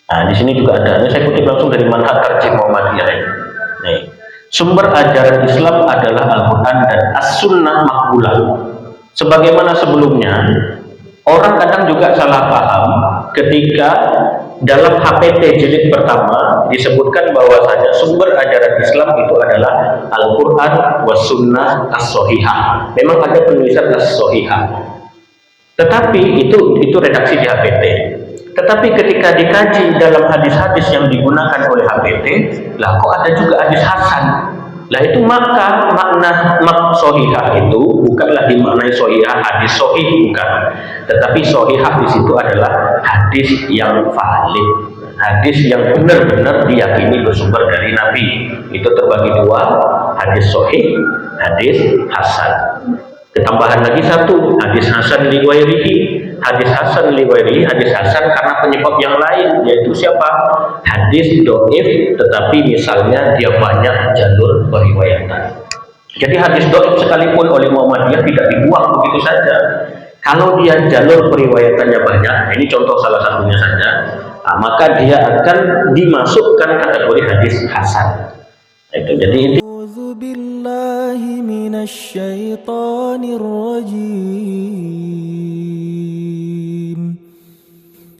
Nah, di sini juga ada. Ini saya kutip langsung dari Manhaj Tarjih Muhammadiyah ini. Nih, sumber ajaran Islam adalah Al-Quran dan As-Sunnah Maqbulah. Sebagaimana sebelumnya, orang kadang juga salah paham ketika dalam HPT jilid pertama disebutkan bahwasanya sumber ajaran Islam itu adalah Al-Quran was Sunnah As-Sohihah. Memang ada penulisan As-Sohihah, tetapi itu redaksi di HPT. Tetapi ketika dikaji dalam hadis-hadis yang digunakan oleh HPT, lah kok ada juga hadis Hasan. Lah itu maka makna sohihah itu bukanlah dimaknai sohihah hadis sohih, bukan. Tetapi sohihah di situ adalah hadis yang valid, hadis yang benar-benar diyakini bersumber dari Nabi. Itu terbagi dua, hadis sohih, hadis hasan. Ketambahan lagi satu, hadis hasan li ghairihi. Hadis hasan li ghairihi, hadis hasan karena penyebab yang lain, yaitu siapa? Hadis dhaif tetapi misalnya dia banyak jalur periwayatan. Jadi hadis dhaif sekalipun oleh Muhammadiyah tidak dibuang begitu saja. Kalau dia jalur periwayatannya banyak, ini contoh salah satunya saja, maka dia akan dimasukkan kategori hadis hasan. Itu jadi inti.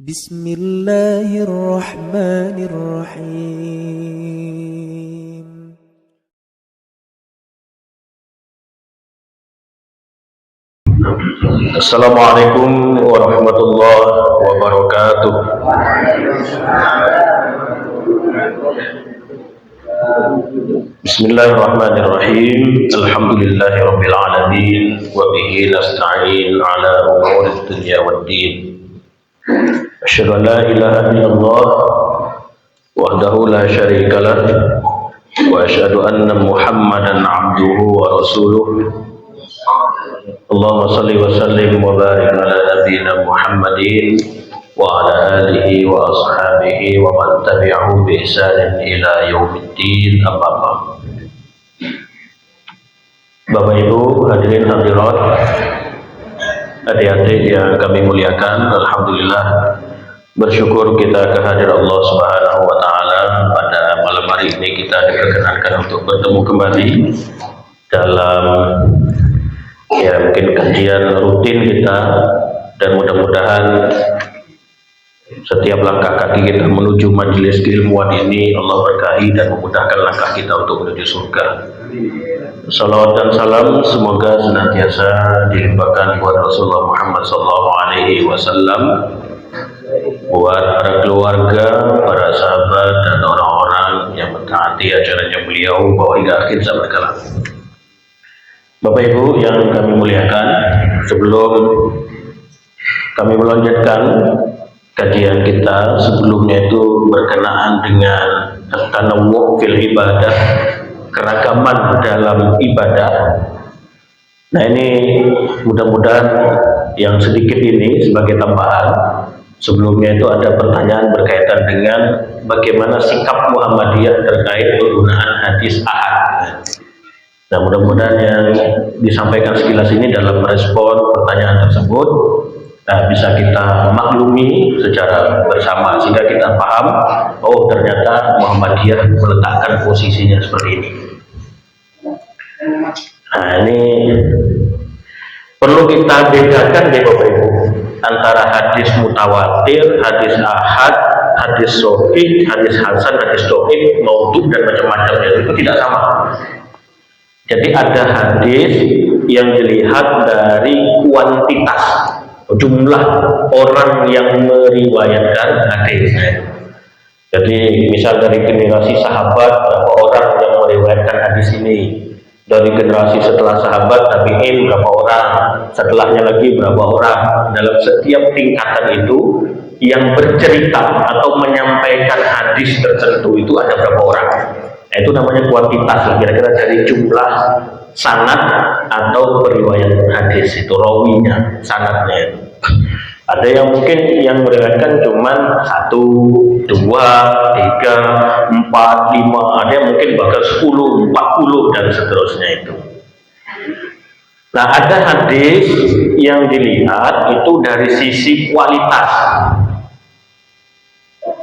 Bismillahirrahmanirrahim. Assalamualaikum warahmatullahi wabarakatuh. Bismillahirrahmanirrahim. Alhamdulillahirabbil alamin wa bihi nasta'in ala umurid dunya waddin. Asyhadu an la ilaha illallah wahdahu la syarika lah wa asyhadu anna Muhammadan abduhu wa rasuluh. Allahumma salli wa sallim wa barik ala nabiyyina Muhammadin wa ala alihi wa ashabihi wa man tabi'ahum bi ihsanin ila yaumiddin. Amma ba'd. Bapak Ibu hadirin hadirat, adik-adik yang kami muliakan, alhamdulillah bersyukur kita kehadirat Allah Subhanahu wa taala pada malam hari ini kita diperkenankan untuk bertemu kembali dalam mungkin kajian rutin kita, dan mudah-mudahan setiap langkah kaki kita menuju majelis keilmuan ini Allah berkahi dan memudahkan langkah kita untuk menuju surga. Salawat dan salam semoga senantiasa dilimpahkan buat Rasulullah Muhammad SAW, buat para keluarga, para sahabat dan orang-orang yang mentaati ajarannya beliau bahwa hingga akhir zaman kalam. Bapak Ibu yang kami muliakan, sebelum kami melanjutkan kajian kita, sebelumnya itu berkenaan dengan tanawwu fil ibadah, keragaman dalam ibadah. Nah, ini mudah-mudahan yang sedikit ini sebagai tambahan. Sebelumnya itu ada pertanyaan berkaitan dengan bagaimana sikap Muhammadiyah terkait penggunaan hadis ahad. Nah, mudah-mudahan yang disampaikan sekilas ini dalam merespon pertanyaan tersebut bisa kita maklumi secara bersama sehingga kita paham, oh ternyata Muhammadiyah meletakkan posisinya seperti ini. Nah, ini perlu kita bedakan deh Bapak Ibu antara hadis mutawatir, hadis ahad, hadis sahih, hadis hasan, hadis dhaif, maudhu dan macam-macamnya, itu tidak sama. Jadi ada hadis yang dilihat dari kuantitas, jumlah orang yang meriwayatkan hadisnya. Jadi misal dari generasi sahabat berapa orang yang meriwayatkan hadis ini, dari generasi setelah sahabat tabi'in berapa orang, setelahnya lagi berapa orang. Dalam setiap tingkatan itu yang bercerita atau menyampaikan hadis tertentu itu ada berapa orang. Itu namanya kuantitas, kira-kira dari jumlah sanad atau periwayat hadis itu, rawinya, sanadnya itu. Ada yang mungkin yang meriwayatkan cuman 1, 2, 3, 4, 5, ada yang mungkin bahkan 10, 40 dan seterusnya itu. Nah, ada hadis yang dilihat itu dari sisi kualitas.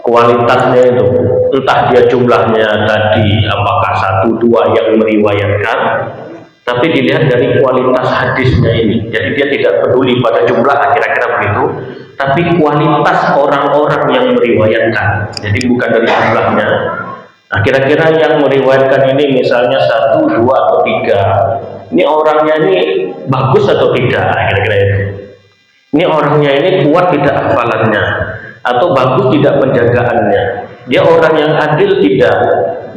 kualitasnya itu, entah dia jumlahnya tadi apakah satu dua yang meriwayatkan, tapi dilihat dari kualitas hadisnya ini. Jadi dia tidak peduli pada jumlah, kira-kira begitu, tapi kualitas orang-orang yang meriwayatkan. Jadi bukan dari jumlahnya. Nah, kira-kira yang meriwayatkan ini misalnya satu, dua, atau tiga. Ini orangnya ini bagus atau tidak, kira-kira itu. Ini orangnya ini kuat tidak hafalannya, atau bagus tidak penjagaannya. Dia orang yang adil tidak.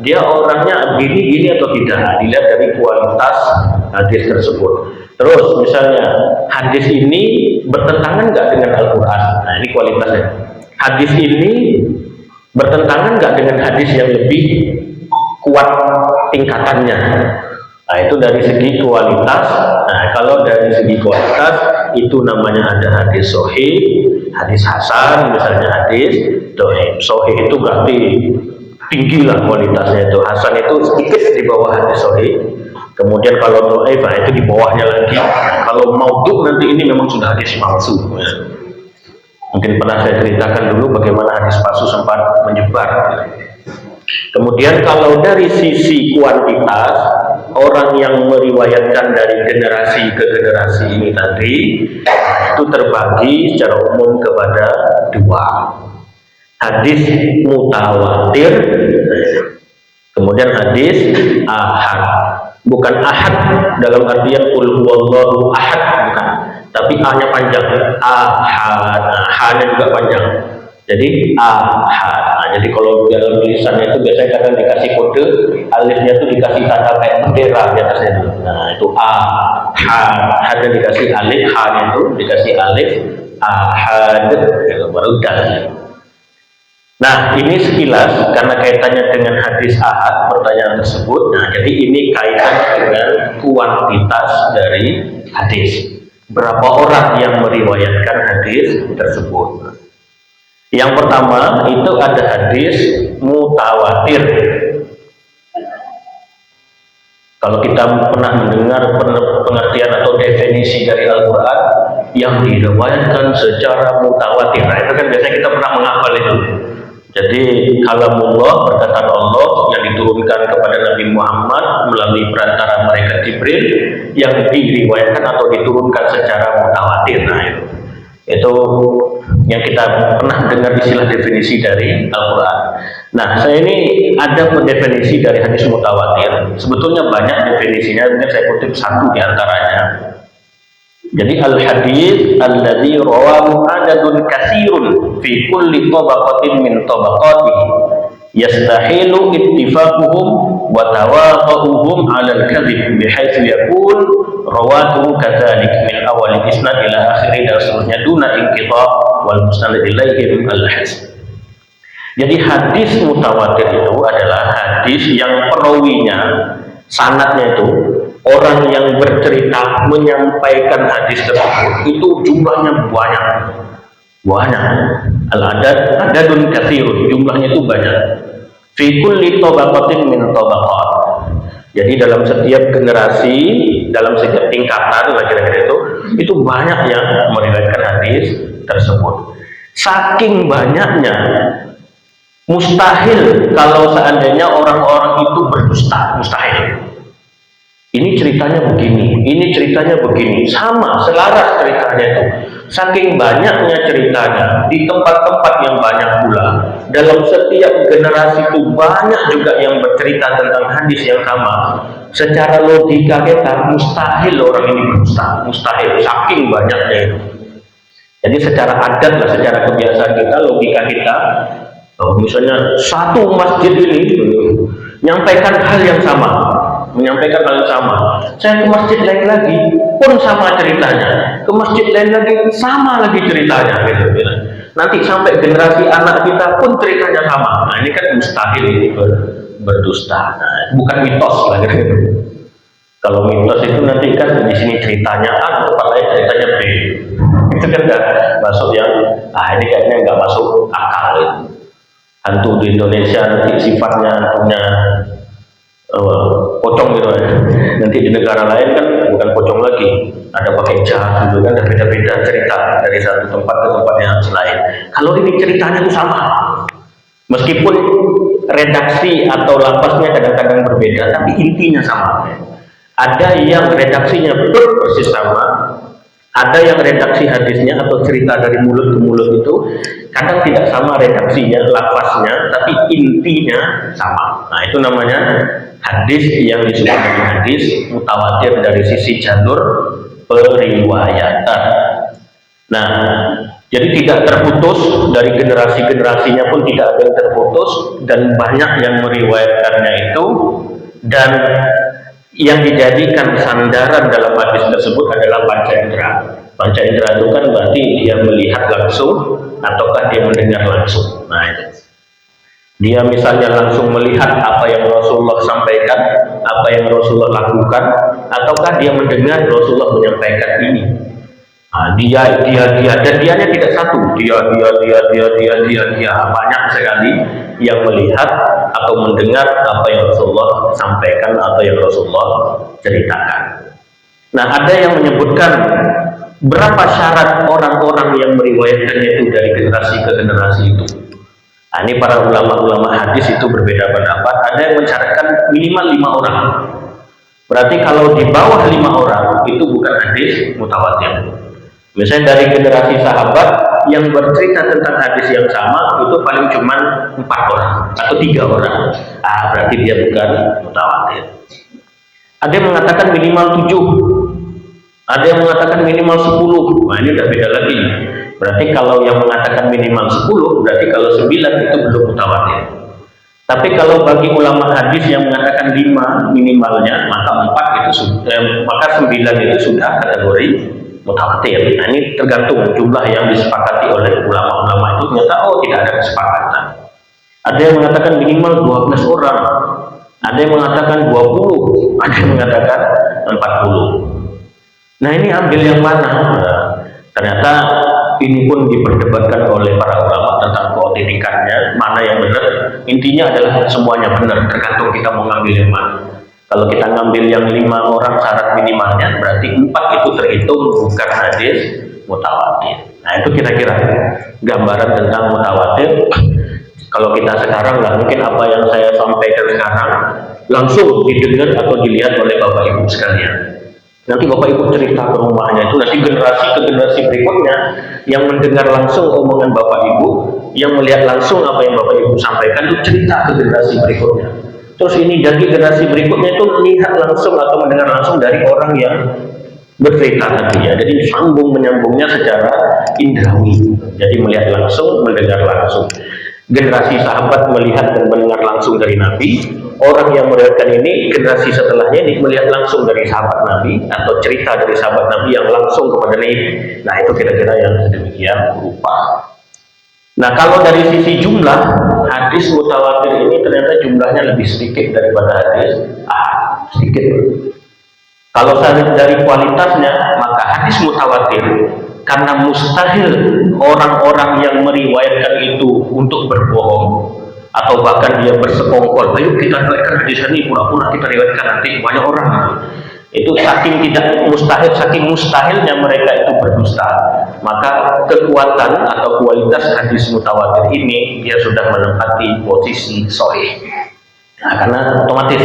Dia orangnya gini atau tidak. Dilihat dari kualitas hadis tersebut. Terus misalnya hadis ini bertentangan nggak dengan Al-Quran. Nah, ini kualitasnya. Hadis ini bertentangan nggak dengan hadis yang lebih kuat tingkatannya. Nah, itu dari segi kualitas. Nah, kalau dari segi kualitas itu namanya ada hadis sahih, hadis hasan, misalnya hadis dhaif. Sahih itu berarti tinggi lah kualitasnya itu. Hasan itu sedikit di bawah hadis sahih. Kemudian kalau dhaif itu di bawahnya lagi. Nah, kalau maudhu nanti ini memang sudah hadis palsu. Mungkin pernah saya ceritakan dulu bagaimana hadis palsu sempat menyebar. Kemudian kalau dari sisi kuantitas, orang yang meriwayatkan dari generasi ke generasi ini tadi, itu terbagi secara umum kepada dua. Hadis mutawatir, kemudian hadis ahad. Bukan ahad dalam artian qul huwallahu ahad, bukan. Tapi A-nya panjang, ahad, H-nya juga panjang. Jadi ahad. Nah, jadi kalau dalam tulisannya itu biasanya kadang dikasih kode, alifnya itu dikasih tanda kayak bendera di atasnya itu. Nah, itu ahad, H-nya dikasih alif, H-nya itu dikasih alif, ahad, baru dal. Nah, ini sekilas karena kaitannya dengan hadis ahad pertanyaan tersebut. Nah, jadi ini kaitannya dengan kuantitas dari hadis. Berapa orang yang meriwayatkan hadis tersebut? Yang pertama itu ada hadis mutawatir. Kalau kita pernah mendengar pengertian atau definisi dari Al-Quran yang diriwayatkan secara mutawatir, nah itu kan biasanya kita pernah menghafal itu. Jadi kalamullah, perkataan Allah yang diturunkan kepada Nabi Muhammad melalui perantara malaikat Jibril yang diriwayatkan atau diturunkan secara mutawatir. Nah, itu yang kita pernah dengar istilah definisi dari Al-Quran. Nah, saya ini ada definisi dari hadis mutawatir. Sebetulnya banyak definisinya, mungkin saya kutip satu di antaranya. Jadi al-hadis alladzi rawahu adadun katsirun fi kulli tabaqatin min tabaqatihi yastahilu ittifaquhum wa tawaquhum 'ala al-kadhib bihaitsu yakun rawatuhu kadzalik min awal isnad ila akhirih dan seterusnya duna inqita' wal musnad ilaihim al-hadis. Jadi hadis mutawatir itu adalah hadis yang perawinya, sanadnya itu orang yang bercerita menyampaikan hadis tersebut itu jumlahnya banyak. Al-adadun katsirun, jumlahnya itu banyak. Fi kulli tabaqatin min tabaqat. Jadi dalam setiap generasi, dalam setiap tingkatan, kira-kira itu banyak yang meriwayatkan hadis tersebut. Saking banyaknya, mustahil kalau seandainya orang-orang itu berdusta, mustahil. Ini ceritanya begini, ini ceritanya begini, sama, selaras ceritanya itu. Saking banyaknya ceritanya, di tempat-tempat yang banyak pula, dalam setiap generasi itu banyak juga yang bercerita tentang hadis yang sama. Secara logika kita, mustahil orang ini berdusta, mustahil, saking banyaknya itu. Jadi secara adat lah, secara kebiasaan kita, logika kita, misalnya satu masjid ini menyampaikan hal yang sama. Saya ke masjid lain lagi pun sama ceritanya, ke masjid lain lagi sama lagi ceritanya, gitu. Nanti sampai generasi anak kita pun ceritanya sama. Nah, ini kan mustahil ini berdusta. Nah, bukan mitos lah gitu. Kalau mitos itu nanti kan di sini ceritanya A, tempat lain ceritanya B. Itu kan nggak masuk yang, ini kayaknya nggak masuk akal gitu. Hantu di Indonesia nanti sifatnya hantunya pocong gitu ya. Nanti di negara lain kan bukan pocong lagi, ada pakai jas gitu kan, ada beda-beda cerita dari satu tempat ke tempat yang lain. Kalau ini ceritanya itu sama, Meskipun redaksi atau lafaznya kadang-kadang berbeda, tapi intinya sama. Ada yang redaksinya persis sama, ada yang redaksi hadisnya atau cerita dari mulut ke mulut itu kadang tidak sama redaksinya, lafaznya, tapi intinya sama. Nah, itu namanya hadis yang disebut dengan hadis mutawatir dari sisi jalur periwayatan. Nah, jadi tidak terputus, dari generasi-generasinya pun tidak ada yang terputus, dan banyak yang meriwayatkannya itu, dan yang dijadikan sandaran dalam hadis tersebut adalah panca indera. Panca indera itu kan berarti dia melihat langsung ataukah dia mendengar langsung. Nah, itu. Dia misalnya langsung melihat apa yang Rasulullah sampaikan, apa yang Rasulullah lakukan, ataukah dia mendengar Rasulullah menyampaikan ini. Nah, dia dan dianya tidak satu, dia banyak sekali yang melihat atau mendengar apa yang Rasulullah sampaikan atau yang Rasulullah ceritakan. Nah, ada yang menyebutkan berapa syarat orang-orang yang meriwayatkannya itu dari generasi ke generasi itu. Nah, ini para ulama-ulama hadis itu berbeda pendapat. Ada yang mensyaratkan minimal 5 orang. Berarti kalau di bawah 5 orang itu bukan hadis mutawatir. Misalnya dari generasi sahabat yang bercerita tentang hadis yang sama itu paling cuma 4 orang atau 3 orang. Berarti dia bukan mutawatir. Ada yang mengatakan minimal 7, ada yang mengatakan minimal 10. Nah, ini udah beda lagi. Berarti kalau yang mengatakan minimal 10, berarti kalau 9 itu belum mutawatir. Tapi kalau bagi ulama hadis yang mengatakan 5 minimalnya, maka 9 itu sudah kategori mutawatir. Nah, ini tergantung jumlah yang disepakati oleh ulama-ulama itu. Ternyata tidak ada kesepakatan. Ada yang mengatakan minimal 12 orang, ada yang mengatakan 20, ada yang mengatakan 40. Nah, ini ambil yang mana? Ternyata ini pun diperdebatkan oleh para ulama tentang keotentikannya, mana yang benar. Intinya adalah semuanya benar, tergantung kita mau ngambil yang mana. Kalau kita ngambil yang 5 orang syarat minimalnya, berarti 4 itu terhitung bukan hadis mutawatir. Nah, itu kira-kira gambaran tentang mutawatir. Kalau kita sekarang nggak mungkin apa yang saya sampaikan sekarang langsung didengar atau dilihat oleh Bapak Ibu sekalian. Nanti Bapak Ibu cerita ke rumahnya, itu nanti generasi ke generasi berikutnya yang mendengar langsung omongan Bapak Ibu, yang melihat langsung apa yang Bapak Ibu sampaikan, itu cerita ke generasi berikutnya. Terus ini jadi generasi berikutnya itu melihat langsung atau mendengar langsung dari orang yang bercerita nantinya. Jadi sambung menyambungnya secara indrawi. Jadi melihat langsung, mendengar langsung. Generasi sahabat melihat dan mendengar langsung dari Nabi. Orang yang meriwayatkan ini generasi setelahnya ini melihat langsung dari sahabat Nabi atau cerita dari sahabat Nabi yang langsung kepada Nabi. Nah, itu kira-kira yang sedemikian rupa. Nah, kalau dari sisi jumlah, hadis mutawatir ini ternyata jumlahnya lebih sedikit daripada hadis sedikit. Kalau dari kualitasnya, maka hadis mutawatir karena mustahil orang-orang yang meriwayatkan itu untuk berbohong atau bahkan dia bersekongkol, ayo kita riwayatkan hadis ini, pura-pura kita riwayatkan nanti banyak orang. Itu saking mustahilnya mereka itu berdusta, maka kekuatan atau kualitas hadis mutawatir ini dia sudah menempati posisi sahih. Nah, karena otomatis,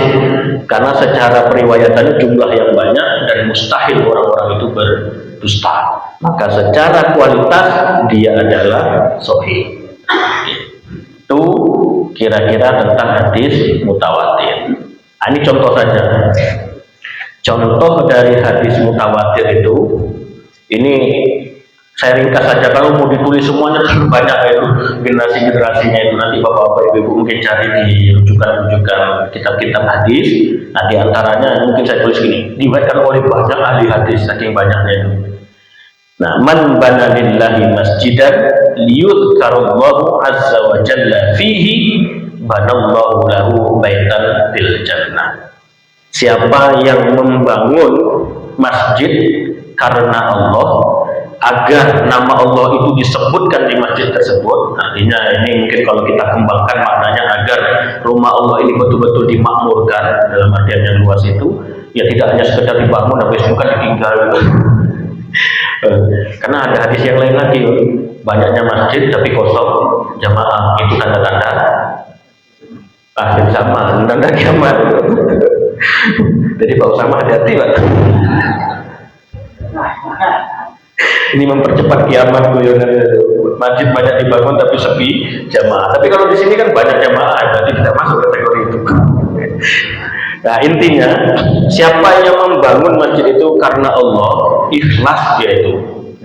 karena secara periwayatan jumlah yang banyak dan mustahil orang-orang itu berdusta, maka secara kualitas dia adalah sahih. Itu kira-kira tentang hadis mutawatir. Ini contoh saja. Contoh dari hadis mutawatir itu, ini saya ringkas saja. Kalau mau ditulis semuanya terlalu banyak itu generasi-generasinya itu, nanti bapak-bapak ibu mungkin cari di rujukan kitab-kitab hadis. Nah, diantaranya mungkin saya tulis gini, diriwayatkan oleh banyak ahli hadis, saking banyaknya itu. Nah, man bana lillahi masjidan liyudhkarallahu azza wa jalla fihi banallahu lahu baitan fil jannah. Siapa yang membangun masjid karena Allah, agar nama Allah itu disebutkan di masjid tersebut, artinya ini mungkin kalau kita kembangkan maknanya agar rumah Allah ini betul-betul dimakmurkan dalam artian yang luas itu, ya tidak hanya sekedar dibangun habis bukan ditinggal. Karena ada hadis yang lain lagi, banyaknya masjid tapi kosong jamaah, itu tanda-tanda akhir zaman, tanda kiamat. Jadi Pak Usama hati-hati Pak. Ini mempercepat kiamat guyonannya. Masjid banyak dibangun tapi sepi jamaah. Tapi kalau di sini kan banyak jamaah, berarti tidak masuk kategori itu. Nah intinya, siapa yang membangun masjid itu karena Allah, ikhlas dia itu,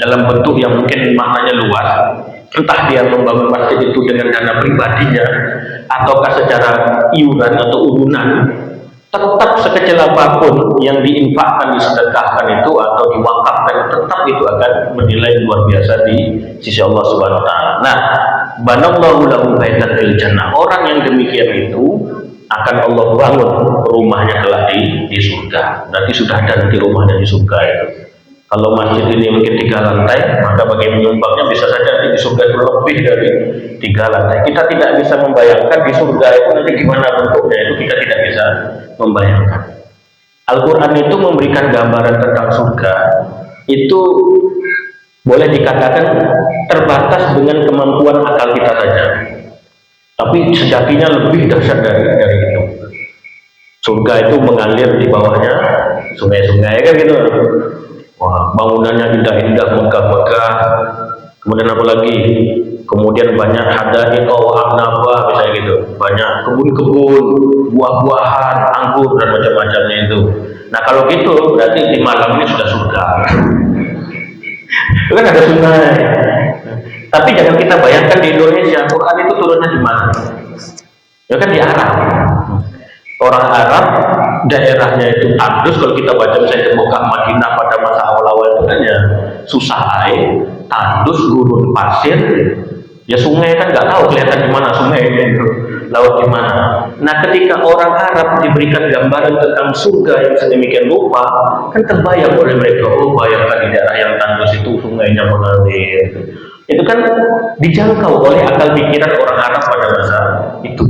dalam bentuk yang mungkin maknanya luas. Entah dia membangun masjid itu dengan dana pribadinya, ataukah secara iuran atau urunan, tetap sekecil apapun yang diinfakkan, disedekahkan itu atau diwakafkan, tetap itu akan bernilai luar biasa di sisi Allah Subhanahu wa taala. Nah, banallahu lahu baitan fil jannah. Orang yang demikian itu akan Allah bangun rumahnya kelak di surga. Berarti sudah ada nanti rumahnya di surga itu. Kalau masjid ini mungkin 3 lantai, maka bagi penyumbangnya bisa saja nanti di surga itu lebih dari 3 lantai. Kita tidak bisa membayangkan di surga itu nanti gimana bentuknya, itu kita tidak bisa membayangkan. Al-Quran itu memberikan gambaran tentang surga itu boleh dikatakan terbatas dengan kemampuan akal kita saja, tapi sejatinya lebih dahsyat dari itu. Surga itu mengalir di bawahnya sungai-sungai kan gitu. Wah, bangunannya indah-indah, megah-megah. Kemudian apa lagi? Kemudian banyak hadaiq wa a'naba, misalnya gitu. Banyak kebun-kebun, buah-buahan, anggur dan macam-macamnya itu. Nah, kalau gitu berarti di malam ini sudah surga. Itu kan ada sungai. Tapi jangan kita bayangkan di Indonesia, Quran itu turunnya di mana? Ya kan di Arab. Orang Arab daerahnya itu tandus. Kalau kita baca misalnya di Mekah, Madinah pada masa awal-awal itu kan ya susah air, tandus, gurun pasir, ya sungai kan nggak tahu kelihatan di mana sungai itu, laut di mana. Nah ketika orang Arab diberikan gambaran tentang surga yang sedemikian rupa, kan terbayang oleh mereka, oh bayangkan di daerah yang tandus itu sungainya mengalir. Itu kan dijangkau oleh akal pikiran orang Arab pada masa itu.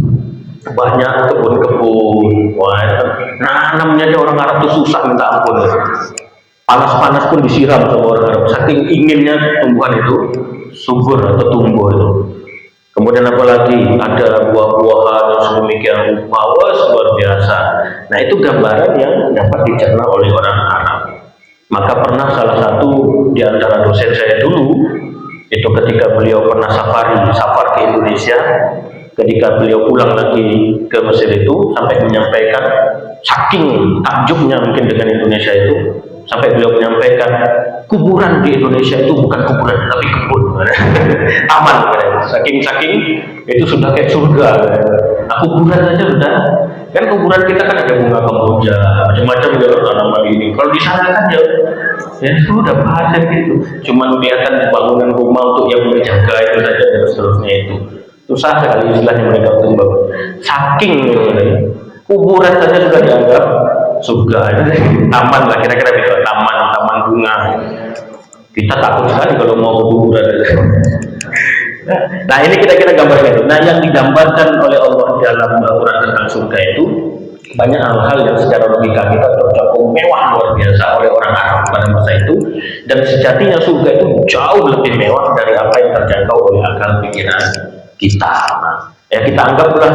Banyak kebun-kebun, nanamnya orang Arab itu susah minta ampun. Panas-panas pun disiram sama orang Arab, saking inginnya tumbuhan itu subur atau tumbuh itu. Kemudian apalagi ada buah-buahan yang sedemikian rupa, luar biasa. Nah itu gambaran yang dapat dicerna oleh orang Arab. Maka pernah salah satu di antara dosen saya dulu, itu ketika beliau pernah safar ke Indonesia, ketika beliau pulang lagi ke Mesir itu, sampai menyampaikan, saking takjubnya mungkin dengan Indonesia itu, sampai beliau menyampaikan, kuburan di Indonesia itu bukan kuburan tapi kebun. Taman, saking itu sudah kayak surga. Nah kuburan saja sudah, kan kuburan kita kan ada bunga kemboja, macam-macam ya tanaman ini. Kalau di sana kan ya sudah pasir gitu, cuman kelihatan bangunan rumah untuk yang menjaga itu saja dan seterusnya itu. Susah sekali istilahnya mereka untuk membangun. Saking kuburan saja sudah dianggap surga. Taman lah kira-kira gitu, taman bunga. Kita takut sekali kalau mau kuburan. Nah ini kira-kira gambarnya itu. Nah yang digambarkan oleh Allah dalam Al-Quran tentang surga itu banyak hal-hal yang secara logika kita tercakup mewah luar biasa oleh orang Arab pada masa itu, dan sejatinya surga itu jauh lebih mewah dari apa yang terjangkau oleh akal pikiran kita. Nah, ya kita anggaplah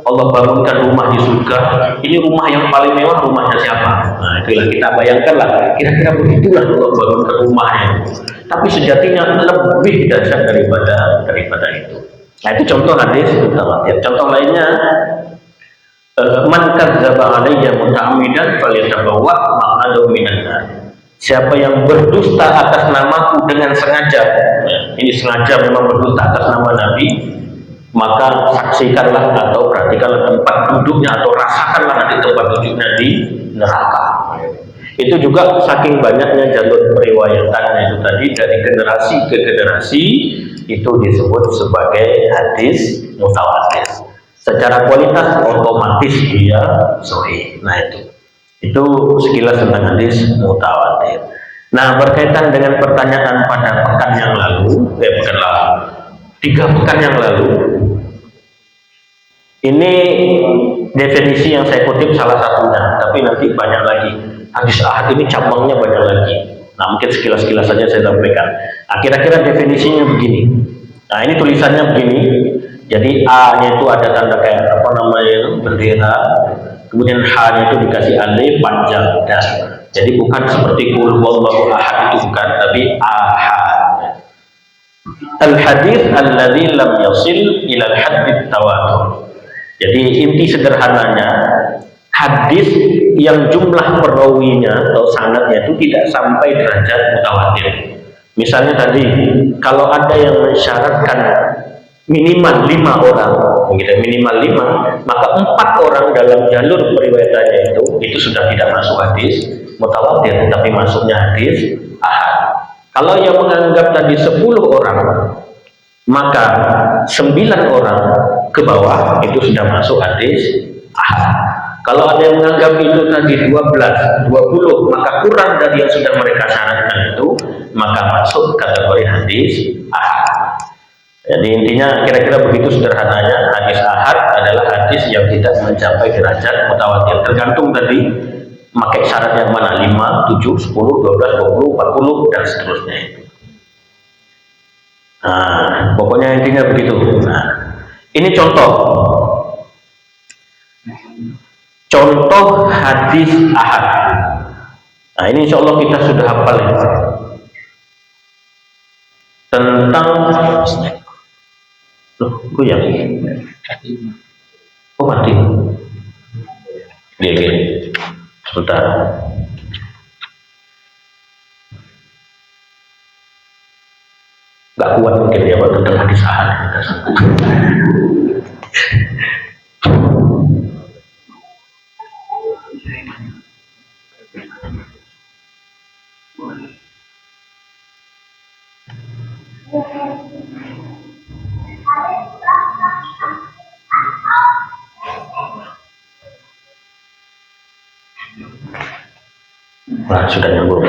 Allah bangunkan rumah di surga, ini rumah yang paling mewah, rumahnya siapa? Nah itulah kita bayangkanlah, kira-kira begitulah Allah bangunkan rumahnya. Tapi sejatinya lebih dahsyat daripada itu. Nah itu contoh hadis mutawatir. Contoh lainnya, man kadzdzaba alayya muta'ammidan falyatabawwa maq'adahu minan nar. Siapa yang berdusta atas namaku dengan sengaja, ini sengaja memang berdusta atas nama Nabi, maka saksikanlah atau perhatikanlah tempat duduknya atau rasakanlah nanti tempat duduknya di neraka. Itu juga saking banyaknya jalur periwayatannya itu tadi dari generasi ke generasi, itu disebut sebagai hadis mutawatir. Secara kualitas otomatis dia sahih. Nah itu sekilas tentang hadis mutawatir. Nah berkaitan dengan pertanyaan pada pekan yang lalu, 3 pekan yang lalu, ini definisi yang saya kutip salah satunya, tapi nanti banyak lagi. Hadis ahad ini cabangnya banyak lagi. Nah mungkin sekilas-sekilas saja saya sampaikan. Nah, kira-kira definisinya begini. Nah ini tulisannya begini. Jadi A-nya itu ada tanda kayak apa namanya itu bendera, kemudian H-nya itu dikasih alif panjang das. Jadi bukan seperti qul huwallahu ahad, itu bukan, tapi ahad. Al hadis alladzi lam yasil ila al haddit tawatur. Jadi inti sederhananya, hadis yang jumlah perawinya atau sanadnya itu tidak sampai derajat mutawatir. Misalnya tadi, kalau ada yang mensyaratkan minimal 5 orang, gitu, minimal 5, maka 4 orang dalam jalur periwayatannya itu sudah tidak masuk hadis mutawatir, tapi masuknya hadis ahad. Kalau yang menganggap tadi 10 orang, maka 9 orang ke bawah itu sudah masuk hadis ahad. Kalau ada yang menganggap itu tadi 12, 20, maka kurang dari yang sudah mereka syaratkan itu, maka masuk kategori hadis ahad. Jadi intinya kira-kira begitu sederhananya, hadis ahad adalah hadis yang tidak mencapai derajat mutawatir. Tergantung tadi pakai syarat yang mana, 5, 7, 10, 12, 20, 40 dan seterusnya itu. Nah, pokoknya intinya begitu. Nah, ini contoh hadis ahad. Nah, ini insya Allah kita sudah hafal ya. Tentang goyang. Oh mati. Iya. Sebentar. Gak kuat mungkin ya waktu tentang hadis ahad. Nah, sudah nyambung.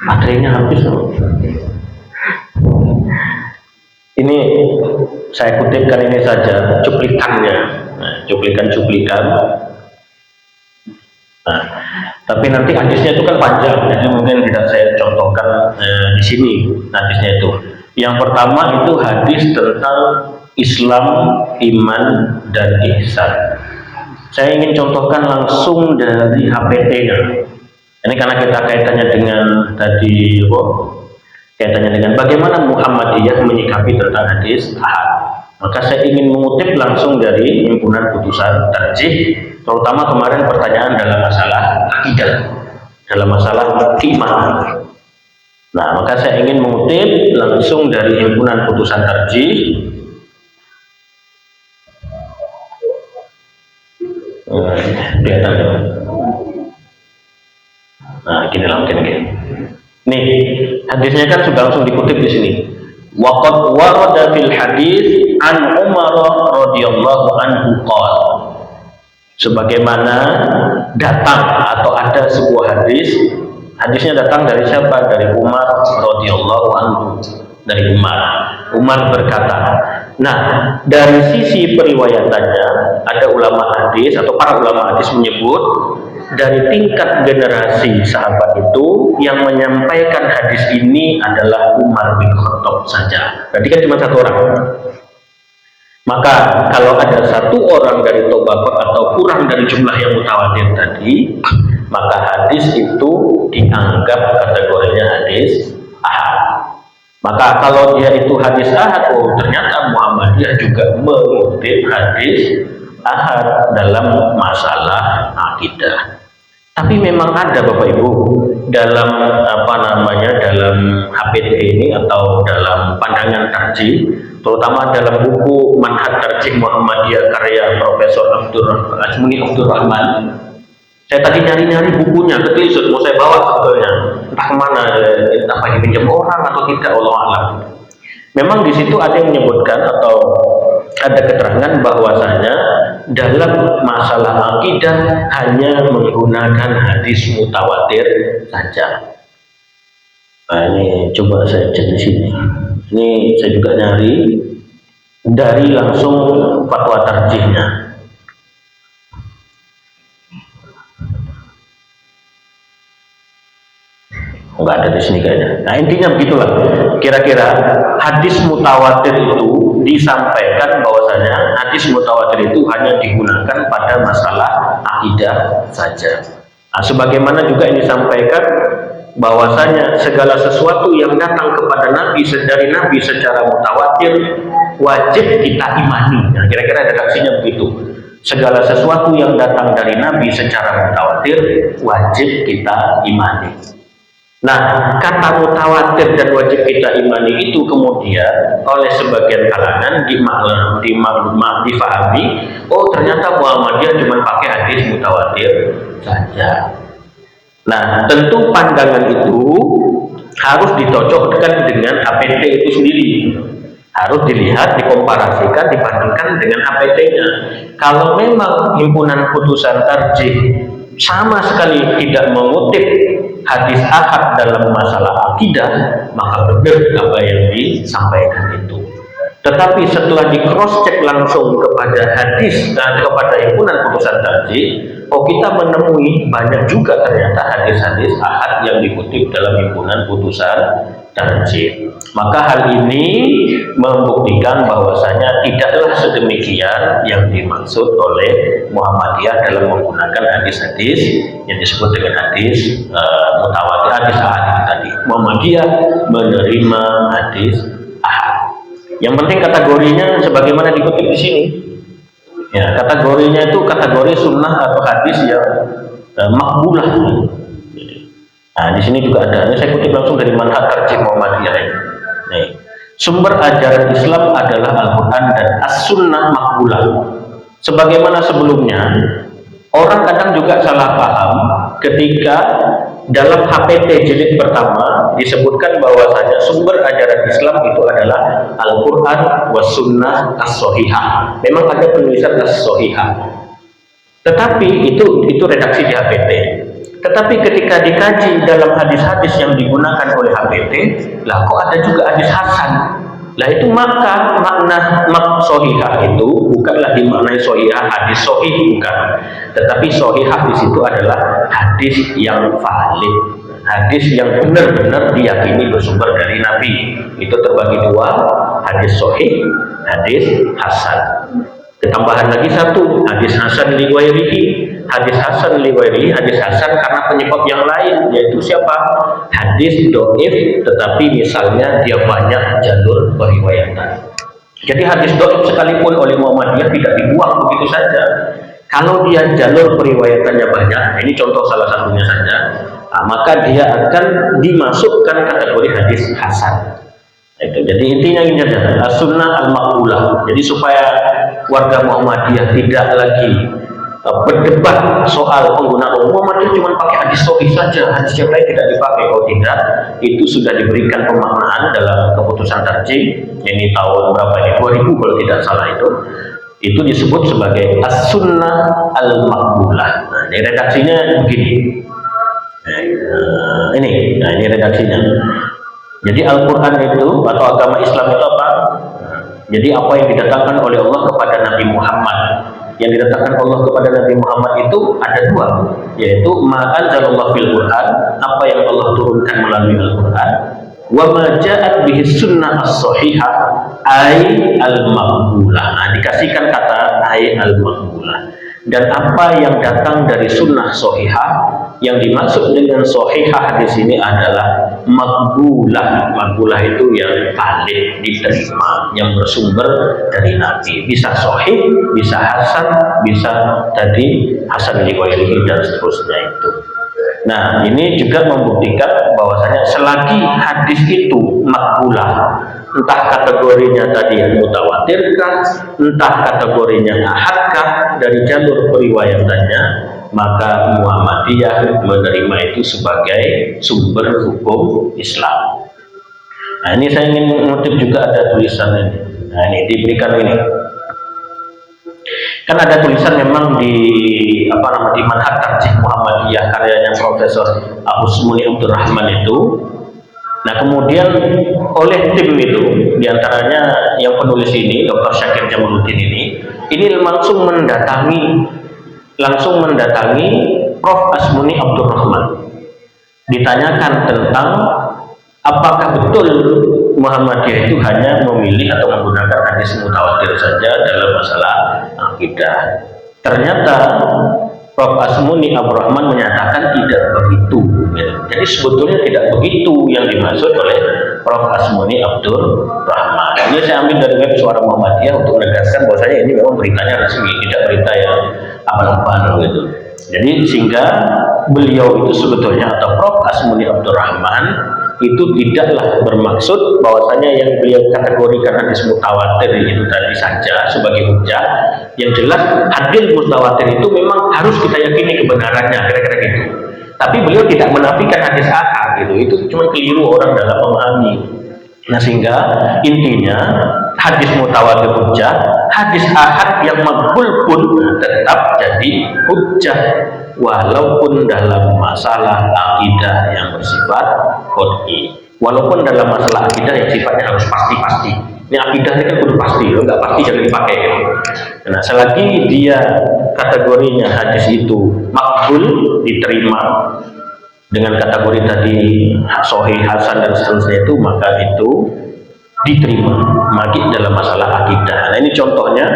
Baterainya habis loh. Ini saya kutipkan ini saja cuplikannya, cuplikan. Nah, tapi nanti hadisnya itu kan panjang, jadi mungkin tidak saya contohkan di sini hadisnya itu. Yang pertama itu hadis tentang Islam, iman, dan ihsan. Saya ingin contohkan langsung dari HPT-nya. Ini karena kita kaitannya dengan tadi, kaitannya dengan bagaimana Muhammadiyah menyikapi tentang hadis ahad. Maka saya ingin mengutip langsung dari himpunan putusan tarjih, terutama kemarin pertanyaan dalam masalah akidah, dalam masalah keimanan. Nah, maka saya ingin mengutip langsung dari himpunan putusan tarjih. Kelihatan ya. Nah, gini lah mungkin. Nih, hadisnya kan sudah langsung dikutip di sini. Waqad warada fil hadis an Umar radhiyallahu anhu qala. Sebagaimana datang atau ada sebuah hadis, hadisnya datang dari siapa? Dari Umar radhiyallahu anhu. Dari Umar berkata. Nah, dari sisi periwayatannya ada ulama hadis atau para ulama hadis menyebut dari tingkat generasi sahabat itu yang menyampaikan hadis ini adalah Umar bin Khattab saja. Berarti kan cuma 1 orang. Maka kalau ada 1 orang dari tabaqah atau kurang dari jumlah yang mutawatir tadi, maka hadis itu dianggap kategorinya hadis ahad. Maka kalau dia itu hadis ahad, ternyata Muhammadiyah juga mengutip hadis ahad dalam masalah akidah. Tapi memang ada Bapak Ibu dalam dalam HPT ini atau dalam pandangan tarjih, terutama dalam buku Manhaj Tarjih Muhammadiyah karya Profesor Azmuni Abdurrahman. Saya tadi nyari-nyari bukunya, ketelisut mau saya bawa sebetulnya, entah kemana, entah dipinjam orang atau tidak, Allah a'lam. Memang di situ ada yang menyebutkan atau ada keterangan bahwasanya dalam masalah akidah hanya menggunakan hadis mutawatir saja. Nah, ini coba saya cek di sini. Ini saya juga nyari dari langsung fatwa tarjihnya. Nggak ada di sini kayaknya. Nah intinya begitulah. Kira-kira hadis mutawatir itu disampaikan bahwasanya hadis mutawatir itu hanya digunakan pada masalah akidah saja. Nah, sebagaimana juga yang disampaikan bahwasanya segala sesuatu yang datang kepada Nabi dari Nabi secara mutawatir wajib kita imani. Nah, kira-kira redaksinya begitu. Segala sesuatu yang datang dari Nabi secara mutawatir wajib kita imani. Nah, kata mutawatir dan wajib kita imani itu kemudian oleh sebagian kalangan difahami, oh ternyata Muhammadiyah cuma pakai hadis mutawatir saja. Nah, tentu pandangan itu harus dicocokkan dengan HPT itu sendiri. Harus dilihat, dikomparasikan, dibandingkan dengan HPT-nya. Kalau memang himpunan putusan tarjih sama sekali tidak mengutip hadis ahad dalam masalah akidah, maka benar apa yang disampaikan itu. Tetapi setelah di cross check langsung kepada hadis dan kepada himpunan putusan tarjih, oh kita menemui banyak juga ternyata hadis-hadis ahad yang dikutip dalam himpunan putusan tarjih. Maka hal ini membuktikan bahwasanya tidaklah sedemikian yang dimaksud oleh Muhammadiyah dalam menggunakan hadis-hadis yang disebut dengan hadis mutawatir, hadis ahad itu tadi. Muhammadiyah menerima hadis ahad. Yang penting kategorinya sebagaimana dikutip di sini. Ya, kategorinya itu kategori sunnah atau hadis yang makbulah. Nah, di sini juga ada. Ini saya kutip langsung dari Manhaj Tarjih Muhammadiyah. Nih, sumber ajaran Islam adalah Al-Quran dan As-Sunnah makbulah. Sebagaimana sebelumnya, orang kadang juga salah paham ketika dalam HPT jilid pertama disebutkan bahwasanya sumber ajaran Islam itu adalah Al-Quran was Sunnah as-Sohihah. Memang ada penulisan as-Sohihah, tetapi itu redaksi di HPT. Tetapi ketika dikaji dalam hadis-hadis yang digunakan oleh HPT, lah kok ada juga hadis hasan. Lah itu maka makna sohihah itu bukanlah dimaknai sohihah hadis sohih, bukan. Tetapi sohihah di situ adalah hadis yang valid, hadis yang benar-benar diyakini bersumber dari Nabi. Itu terbagi dua, hadis sohih, hadis hasan. Ketambahan lagi satu, hadis hasan li ghairihi. Hadis hasan li ghairihi, hadis hasan karena penyebab yang lain, yaitu siapa? Hadis dhaif tetapi misalnya dia banyak jalur periwayatan. Jadi hadis dhaif sekalipun oleh Muhammadiyah tidak dibuang begitu saja. Kalau dia jalur periwayatannya banyak, ini contoh salah satunya saja, maka dia akan dimasukkan kategori hadis hasan. Itu. Jadi intinya ini adalah sunnah al-maqbulah. Jadi supaya warga Muhammadiyah tidak lagi berdebat soal penggunaan Muhammadiyah cuma pakai hadis sahih saja, hadis yang lain tidak dipakai. Oh tidak, itu sudah diberikan pemaknaan dalam keputusan tarjih. Ini tahun berapa ini? 2000 kalau tidak salah itu disebut sebagai as-sunnah al-maqbulah. Nah, ini redaksinya begini. Ini redaksinya. Jadi Al-Quran itu atau agama Islam itu apa? Jadi apa yang didatangkan oleh Allah kepada Nabi Muhammad. Yang didatangkan Allah kepada Nabi Muhammad itu ada dua, yaitu ma anzalallahu fil Quran, apa yang Allah turunkan melalui Al-Quran, wa ma ja'at bihi sunnah as-sahihah ay al-maqbulah. Nah, dikasihkan kata ay al-maqbulah. Dan apa yang datang dari sunnah sahihah, yang dimaksud dengan sahihah di sini adalah maqbulah. Maqbulah itu yang valid, diterima, yang bersumber dari Nabi. Bisa sahih, bisa hasan, bisa tadi hasan li ghairihi dan seterusnya itu. Nah, ini juga membuktikan bahwasanya selagi hadis itu maqbulah, entah kategorinya tadi yang mutawatirkah, entah kategorinya ahadkah dari jalur periwayatannya, maka Muhammadiyah menerima itu sebagai sumber hukum Islam. Nah, ini saya ingin mengutip juga ada tulisan ini. Nah, ini diberikan ini. Kan ada tulisan memang di di Manhaj Tarjih Muhammadiyah karyanya Profesor Abusmuni Abdurrahman itu. Nah, kemudian oleh tim itu, diantaranya yang penulis ini, Dr. Syakir Jamaluddin ini langsung mendatangi Prof. Asmuni Abdurrahman ditanyakan tentang apakah betul Muhammadiyah itu hanya memilih atau menggunakan hadis mutawatir saja dalam masalah akidah. Ternyata Prof. Asmuni Abdurrahman menyatakan tidak begitu. Jadi sebetulnya tidak begitu yang dimaksud oleh Prof. Asmuni Abdurrahman. Ini saya ambil dari web Suara Muhammadiyah untuk menegaskan bahwasanya ini memang beritanya resmi, tidak berita yang abal-abal gitu. Jadi sehingga beliau itu sebetulnya atau Prof. Asmuni Abdurrahman itu tidaklah bermaksud bahwasanya yang beliau kategorikan hadis mutawatir itu tadi saja sebagai hujah. Yang jelas hadis mutawatir itu memang harus kita yakini kebenarannya, kira-kira gitu. Tapi beliau tidak menafikan hadis ahad gitu. Itu cuma keliru orang dalam memahami. Nah, sehingga intinya hadis mutawatir hujah, hadis ahad yang makbul pun tetap jadi hujah walaupun dalam masalah akidah yang bersifat qot'i, walaupun dalam masalah akidah yang sifatnya harus pasti-pasti. Ini akidah ini kan kudu pasti, nggak pasti jangan dipakai. Nah, selagi dia kategorinya hadis itu makbul, diterima dengan kategori tadi sahih, hasan dan seterusnya itu, maka itu diterima lagi dalam masalah akidah. Nah, ini contohnya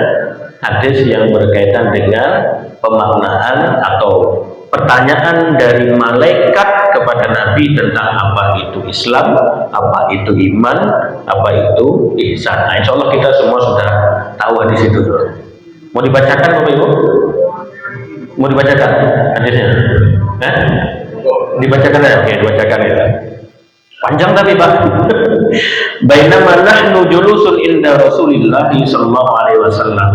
hadis yang berkaitan dengan pemaknaan atau pertanyaan dari malaikat kepada Nabi tentang apa itu Islam, apa itu iman, apa itu ihsan. Nah, insya Allah kita semua sudah tahu di situ. Mau dibacakan Bapak Ibu? Mau dibacakan hadisnya? Dibacakan ya? Oke, dibacakan ya. Panjang tapi Pak. Bainama nahnu julusun inda Rasulillah sallallahu alaihi wasallam.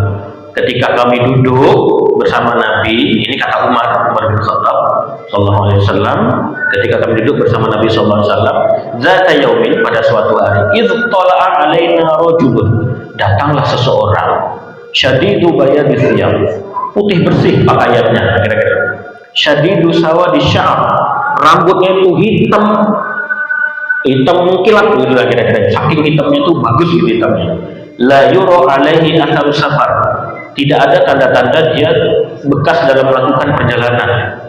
Ketika kami duduk bersama Nabi, ini kata Umar bin Khattab sallallahu alaihi wasallam, ketika kami duduk bersama Nabi sallallahu alaihi wasallam, zata yaumin, pada suatu hari, idz tala'a alaina rajulun, datanglah seseorang, syadidu bayadi thiyab, putih bersih pakaiannya, kira-kira. Syadidu sawadi sya'ar, rambutnya itu hitam kilat gitu lah kira-kira. Saking hitamnya itu bagus gitu hitamnya. La yura alaihi atharu safar, tidak ada tanda-tanda dia bekas dalam melakukan perjalanan.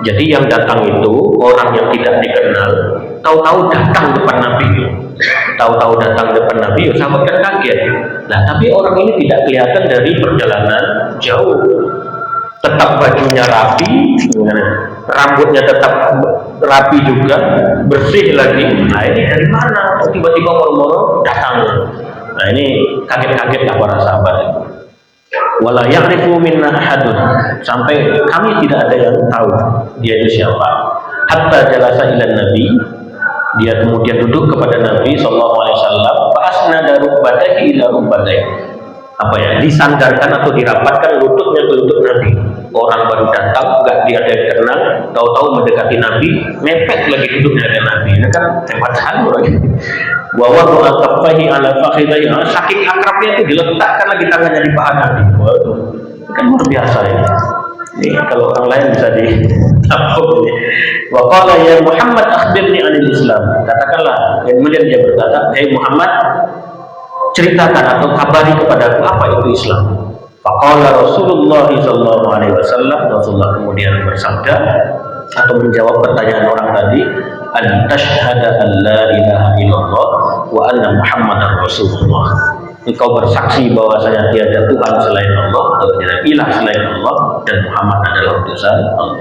Jadi yang datang itu orang yang tidak dikenal, tahu-tahu datang depan Nabi, sahabat kan kaget. Nah, tapi orang ini tidak kelihatan dari perjalanan jauh, tetap bajunya rapi, rambutnya tetap rapi juga, bersih lagi. Nah, ini dari mana? Tiba-tiba moro-moro datang. Nah, ini kaget-kaget para sahabat. Wala ya'rifu minna ahadun, sampai kami tidak ada yang tahu dia itu siapa. Hatta jalasa ila Nabi, dia kemudian duduk kepada Nabi sallallahu alaihi wasallam, fa asnada rukbatayhi ila rukbatayhi, apa ya, disandarkan atau dirapatkan lututnya ke lutut Nabi. Orang baru datang, nggak dia ada yang kenal, tahu-tahu mendekati Nabi, mepet lagi duduknya dengan Nabi. Ini kan hebat sekali orang ini. Wa wada'a kaffahi ala fakhidayhi, saking akrabnya itu diletakkan lagi tangannya di paha Nabi. Waduh, kan luar biasa ini. Ini kalau orang lain bisa ditapuk ini. Wa qala ya Muhammad akhbirni anil Islam. Katakanlah, kemudian dia berkata, "Hai Muhammad, ceritakan atau kabari kepadaku apa itu Islam." Faqala Rasulullah sallallahu alaihi wasallam, Rasulullah kemudian bersabda atau menjawab pertanyaan orang tadi, an tashhada an la ilaha illallah wa anna Muhammadar Rasulullah. Engkau bersaksi bahwasanya tiada Tuhan selain Allah atau tiada ilah selain Allah dan Muhammad adalah utusan Allah.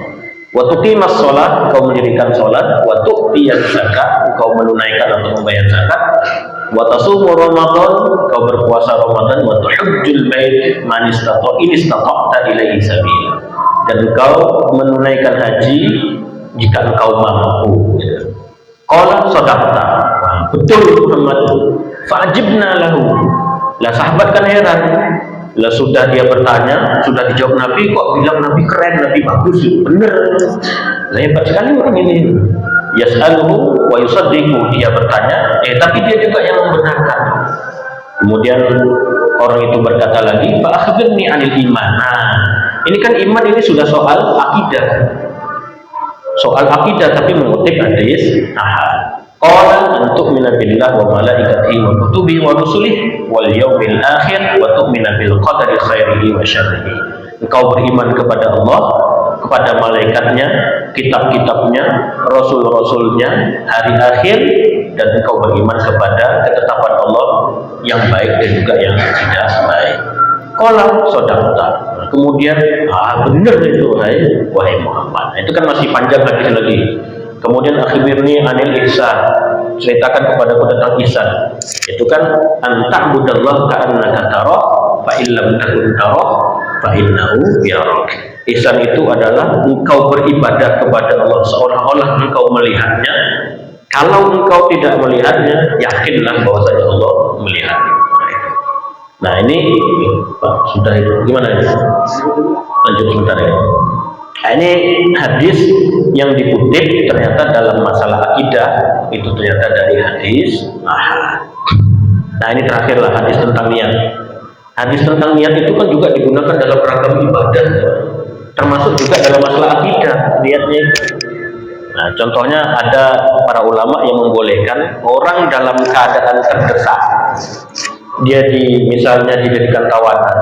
Wa tuqimas shalah, engkau mendirikan salat, wa tu'tiyaz zakat, engkau menunaikan atau membayar zakat, wa tasumu Ramadan, kau berpuasa Ramadan, wa tuhajjul bait man istata'ta ilaihi sabila, dan engkau menunaikan haji jika engkau mampu. Qala sadaqta, betul Muhammad. Fa'ajibna lahu, lah sahabat kan heran. Lah sudah dia bertanya, sudah dijawab Nabi, kok bilang Nabi keren, Nabi bagus, bener. Lah hebat sekali orang ini. Yas'aluhu wa yusaddiqu, dia bertanya, tapi dia juga yang membenarkan. Kemudian orang itu berkata lagi, fa akhbirni anil iman. Nah, ini kan iman ini sudah soal akidah. Soal akidah tapi mengutip hadis ahad. Qala an tu'mina billah wa malaikatihi wa kutubihi wa rusulihi wal yaumil akhir wa tu'mina bil qadari khairihi wa syarrihi. Engkau beriman kepada Allah, kepada malaikatnya, kitab-kitabnya, rasul-rasulnya, hari akhir, dan engkau beriman kepada ketetapan Allah yang baik dan juga yang tidak baik. Qala sadaqta. Kemudian benar itu wahai Muhammad. Itu kan masih panjang hadis lagi. Kemudian akhbirni anil ihsan. Ceritakan kepadaku tentang ihsan. Itu kan anta'budallaha ka'annaka tarah fa illam takun tarah fa innahu yarak. Ihsan itu adalah engkau beribadah kepada Allah seolah-olah engkau melihatnya. Kalau engkau tidak melihatnya, yakinlah bahwasanya Allah melihat. Nah ini Pak, sudah gimana ini? Lanjut sebentar ya. Nah, ini hadis yang dikutip ternyata dalam masalah akidah itu ternyata dari hadis ahad. Nah ini terakhirlah hadis tentang niat. Hadis tentang niat itu kan juga digunakan dalam rangka ibadah, termasuk juga dalam masalah akidah niatnya itu. Nah contohnya ada para ulama yang membolehkan orang dalam keadaan terdesak, dia misalnya dijadikan tawanan,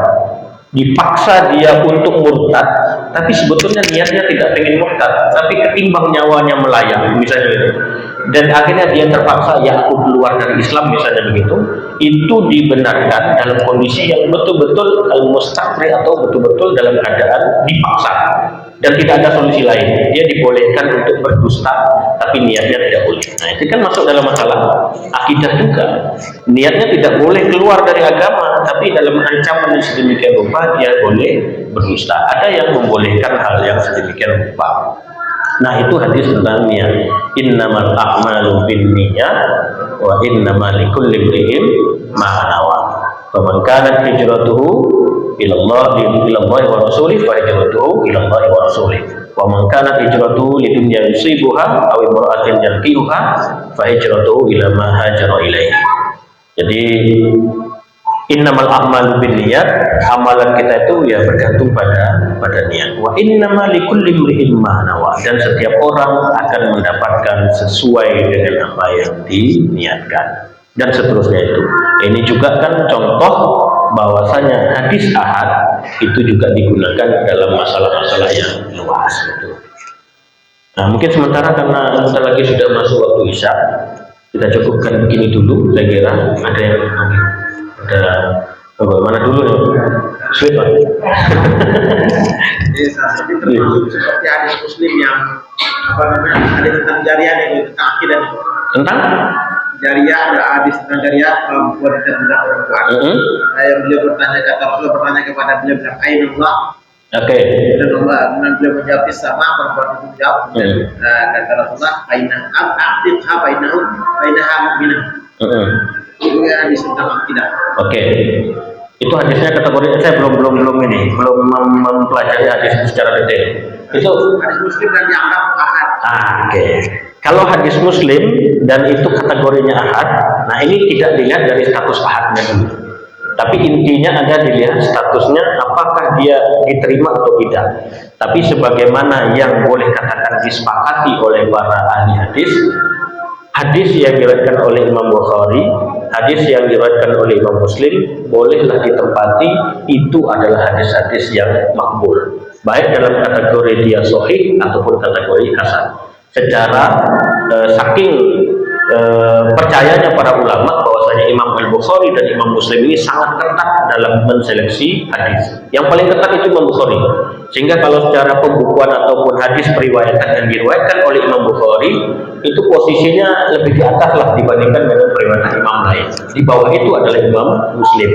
dipaksa dia untuk murtad, tapi sebetulnya niatnya tidak ingin murtad, tapi ketimbang nyawanya melayang misalnya gitu, dan akhirnya dia terpaksa aku keluar dari Islam misalnya begitu, itu dibenarkan dalam kondisi yang betul-betul al-mustaqri atau betul-betul dalam keadaan dipaksa dan tidak ada solusi lain. Dia dibolehkan untuk berdusta tapi niatnya tidak boleh. Nah itu kan masuk dalam masalah akidah juga. Niatnya tidak boleh keluar dari agama, tapi dalam ancaman yang sedemikian rupa dia boleh berdusta. Ada yang membolehkan hal yang sedemikian rupa. Nah itu hadis tentang niat. Innamal a'malu binniyat wa innamal likulli imri'in ma nawa. Faman kanat hijratuhu ila Allah wa rasulih fa hijratuhu ila Allah wa rasulih. Wa man kanat hijratuhu lidunya yusibuha aw imra'atin yankihuha fa hijratuhu ila ma hajara ilaihi. Jadi innamal a'malu binniyat, amalan kita itu ya bergantung pada niat. Wa innamal likulli imri'in ma nawa, dan setiap orang akan mendapatkan sesuai dengan apa yang diniatkan. Dan seterusnya itu. Ini juga kan contoh bahwasanya hadis ahad itu juga digunakan dalam masalah-masalah yang luas gitu. Nah, mungkin sementara karena sebentar lagi sudah masuk waktu isya, kita cukupkan begini dulu. Saya kira ada yang ada bagaimana dulu nih? Sweet Pak. Seperti hadis Muslim yang apa namanya, hadis tentang jariah yang tentang akidah. Tentang Jariah, ada hadis tentang jariah perempuan dan budak perempuan. Yang beliau bertanya, kata Rasulullah bertanya kepada beliau bilang, Aina Allah. Oke. Dan Allah, kemudian beliau menjawab sama, perempuan itu menjawab. Kata Rasulullah, Aina aktif apa Aina mu'minah. Itu hadis tentang akidah. Oke. Itu hadisnya kategori saya belum mempelajari hadis secara detail. Itu hadis Muslim dan dianggap ahad. Oke. Kalau hadis Muslim dan itu kategorinya ahad, nah ini tidak dilihat dari status ahadnya dulu. Tapi intinya ada dilihat statusnya apakah dia diterima atau tidak. Tapi sebagaimana yang boleh katakan disepakati oleh para ahli hadis yang diriwayatkan oleh Imam Bukhari, hadis yang diriwayatkan oleh Imam Muslim, bolehlah ditempati itu adalah hadis-hadis yang makbul, baik dalam kategori dia sahih ataupun kategori hasan. Secara saking percayanya para ulama bahwasanya Imam Al-Bukhari dan Imam Muslim ini sangat ketat dalam menseleksi hadis. Yang paling ketat itu Imam Bukhari. Sehingga kalau secara pembukuan ataupun hadis periwayatan yang diriwayatkan oleh Imam Bukhari itu posisinya lebih di atas lah dibandingkan dengan periwayatan imam lain. Di bawah itu adalah Imam Muslim.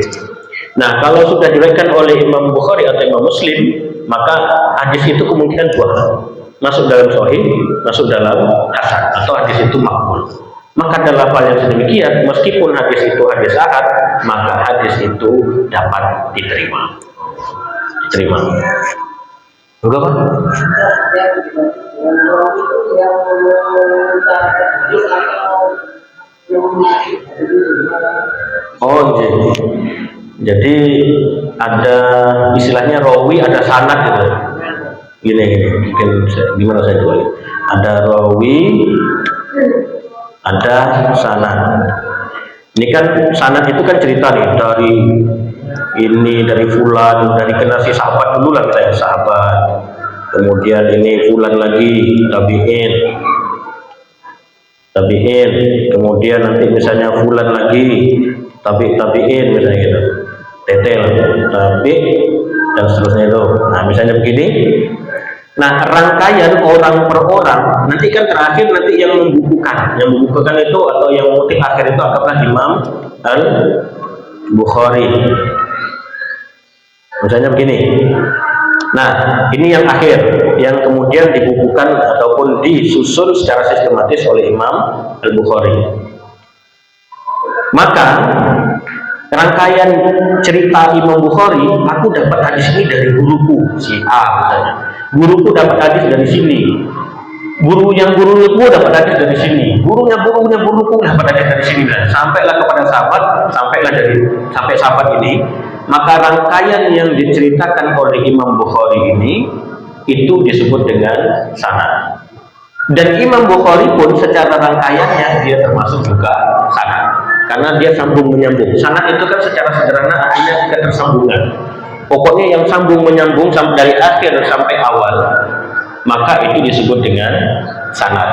Nah, kalau sudah diriwayatkan oleh Imam Bukhari atau Imam Muslim, maka hadis itu kemungkinan dua hal. Masuk dalam sahih, masuk dalam hasan, atau hadis itu makbul. Maka dalam hal yang sedemikian, meskipun hadis itu hadis ahad, maka hadis itu dapat diterima. Enggak Pak? Oh jadi ada istilahnya rawi, ada sanad gitu. Gini, gimana saya jual? Ada rawi, ada sanad. Ini kan sanad itu kan cerita nih dari fulan, dari generasi sahabat dulu lah kita ya, sahabat kemudian ini fulan lagi tabi'in, kemudian nanti misalnya fulan lagi tabi'in misalnya gitu, tetel, tabi' dan seterusnya itu. Nah misalnya begini. Nah rangkaian orang per orang nanti kan terakhir nanti yang membukukan itu atau yang motif akhir itu anggaplah Imam Al-Bukhari. Misalnya begini. Nah ini yang akhir yang kemudian dibukukan ataupun disusun secara sistematis oleh Imam Al-Bukhari. Maka rangkaian cerita Imam Bukhari, aku dapat hadis ini dari guruku si A misalnya. Guruku dapat hadis dari sini. Guruku dapat hadis dari sini. Guruku dapat hadis dari sini. Dan sampailah kepada sahabat, sampai sahabat ini. Maka rangkaian yang diceritakan oleh Imam Bukhari ini itu disebut dengan sanad. Dan Imam Bukhari pun secara rangkaiannya dia termasuk juga sanad. Karena dia sambung menyambung. Sanad itu kan secara sederhana artinya ketersambungan. Pokoknya yang sambung menyambung dari akhir sampai awal, maka itu disebut dengan sanad.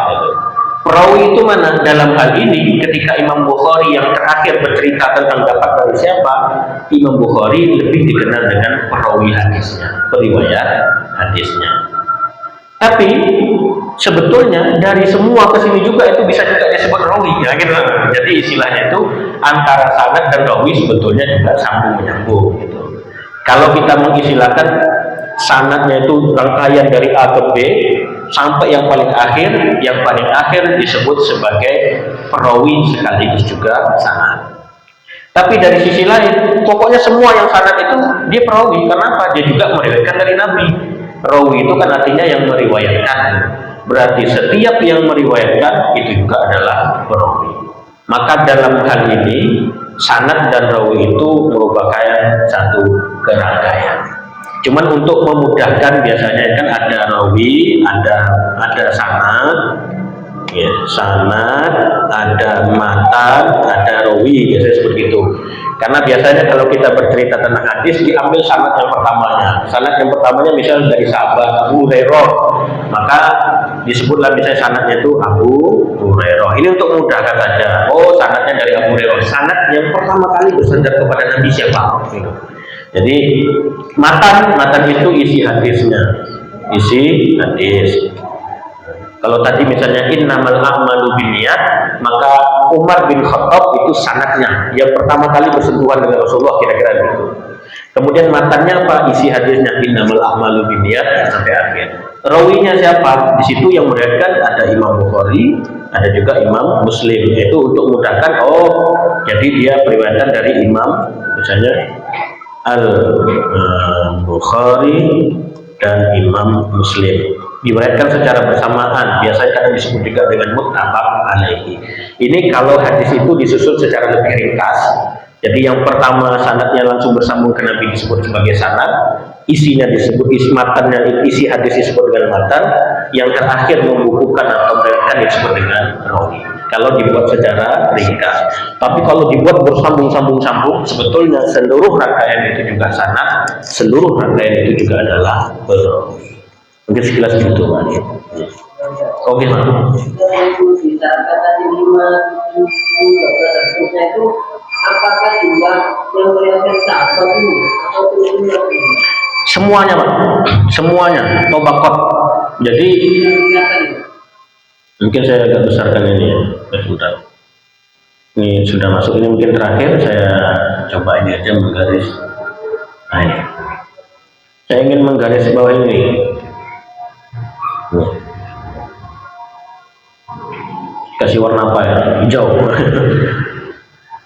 Perawi itu mana? Dalam hal ini ketika Imam Bukhari yang terakhir bercerita tentang dapat dari siapa, Imam Bukhari lebih dikenal dengan perawi hadisnya, periwayat hadisnya. Tapi sebetulnya dari semua kesini juga itu bisa juga disebut rawi, ya gitu. Jadi istilahnya itu antara sanad dan rawi sebetulnya juga sambung menyambung gitu. Kalau kita mengistilahkan sanadnya itu rangkaian dari A ke B sampai yang paling akhir disebut sebagai perawi sekaligus juga sanad. Tapi dari sisi lain, pokoknya semua yang sanad itu dia perawi. Kenapa? Dia juga meriwayatkan dari Nabi. Rawi itu kan artinya yang meriwayatkan. Berarti setiap yang meriwayatkan itu juga adalah perawi. Maka dalam hal ini sanad dan rawi itu merupakan satu kerangkaian. Cuman untuk memudahkan biasanya kan ada rawi, ada sanad, ya, sanad, ada matan, ada rawi, biasanya seperti itu. Karena biasanya kalau kita bercerita tentang hadis diambil sanad yang pertamanya. Sanad yang pertamanya misalnya dari sahabat Abu Hurairah, maka disebutlah misalnya sanadnya itu Abu Hurairah. Ini untuk memudahkan saja. Oh, sanadnya dari Abu Hurairah. Sanad yang pertama kali bersandar kepada Nabi siapa? Gitu. Jadi matan itu isi hadisnya, isi hadis. Kalau tadi misalnya innamal a'malu binniyat, maka Umar bin Khattab itu sanadnya yang pertama kali bersentuhan dengan Rasulullah, kira-kira gitu. Kemudian matannya apa? Isi hadisnya innamal a'malu binniyat sampai akhir. Rawinya siapa? Di situ yang meriwayatkan ada Imam Bukhari, ada juga Imam Muslim. Itu untuk memudahkan. Oh, jadi dia periwayatan dari Imam misalnya Al-Bukhari dan Imam Muslim. Diriwayatkan secara bersamaan, biasanya kadang disebut juga dengan muttafaq alaihi. Ini kalau hadis itu disusun secara lebih ringkas. Jadi yang pertama sanadnya langsung bersambung ke Nabi disebut sebagai sanad, isinya disebut matannya, isi hadis disebut dengan matan, yang terakhir membukukan atau meriwayatkan disebut dengan rawi. Kalau dibuat secara ringkas. Tapi kalau dibuat bersambung-sambung, sebetulnya seluruh rangkaian itu juga sanad, seluruh rangkaian itu juga adalah rawi. Mungkin sekilas gitu, Pak. Oke, Pak. Itu apakah jumlah yang melihatkan sahabat ini atau semuanya, Pak. Semuanya tobakot. Jadi mungkin saya agak besarkan ini ya. Sebentar. Ini sudah masuk, ini mungkin terakhir saya coba ini aja menggaris. Nah, ini. Saya ingin menggaris bawah ini. Kasih warna apa ya? Hijau.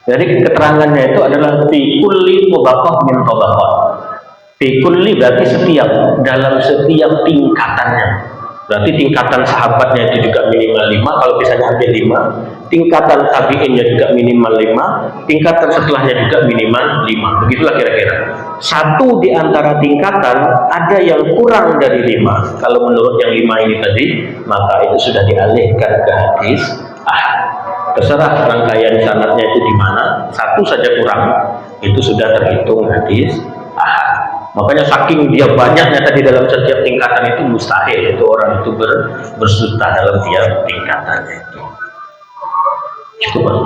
Jadi keterangannya itu adalah fi kulli tabaqah min tabaqah. Fi kulli berarti setiap, dalam setiap tingkatannya. Berarti tingkatan sahabatnya itu juga minimal 5, kalau misalnya ada 5. Tingkatan tabi'innya juga minimal 5, tingkatan setelahnya juga minimal 5. Begitulah kira-kira. Satu di antara tingkatan ada yang kurang dari 5. Kalau menurut yang 5 ini tadi, maka itu sudah dialihkan ke hadis ahad. Terserah rangkaian sanadnya itu di mana, satu saja kurang, itu sudah terhitung hadis ahad. Makanya saking dia banyaknya tadi dalam setiap tingkatan itu mustahil itu orang itu bersuta dalam tiap tingkatannya itu. Cukup Pak?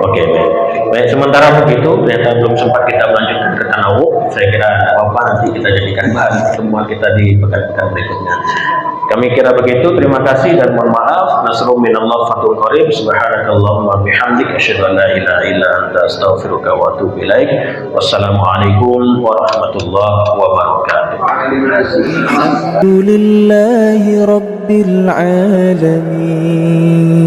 Oke, baik. Baik, sementara begitu, ternyata belum sempat kita melanjutkan ke Tanawuk. Saya kira apa nanti kita jadikan bahan pertemuan kita di pekan-pekan berikutnya. Kami kira begitu. Terima kasih dan mohon maaf. Nasrul minallah fatul qarib. Subhanakallahumma bihamdik asyhadu an la ilaha illa anta astaghfiruka wa atubu ilaik. Wassalamualaikum warahmatullahi wabarakatuh. Alhamdulillahi rabbil alamin.